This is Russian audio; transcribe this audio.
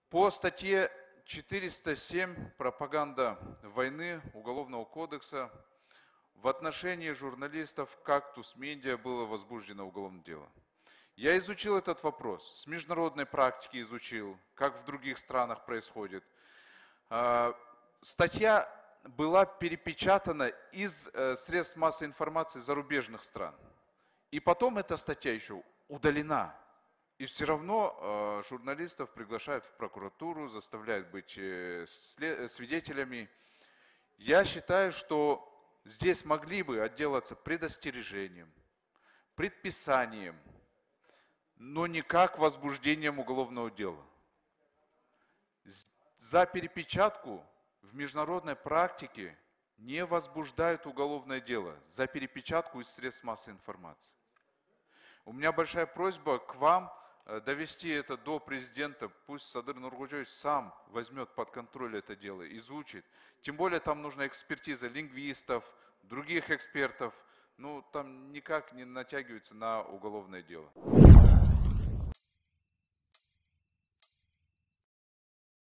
По статье 407 «Пропаганда войны» Уголовного кодекса в отношении журналистов «Кактус Медиа» было возбуждено уголовное дело. Я изучил этот вопрос, с международной практики изучил, как в других странах происходит. Статья была перепечатана из средств массовой информации зарубежных стран. И потом эта статья еще удалена. И все равно журналистов приглашают в прокуратуру, заставляют быть свидетелями. Я считаю, что здесь могли бы отделаться предостережением, предписанием, но никак возбуждением уголовного дела. За перепечатку в международной практике не возбуждают уголовное дело, за перепечатку из средств массовой информации. У меня большая просьба к вам довести это до президента, пусть Садыр Нургулжиевич сам возьмет под контроль это дело, изучит. Тем более там нужна экспертиза лингвистов, других экспертов, ну там никак не натягивается на уголовное дело.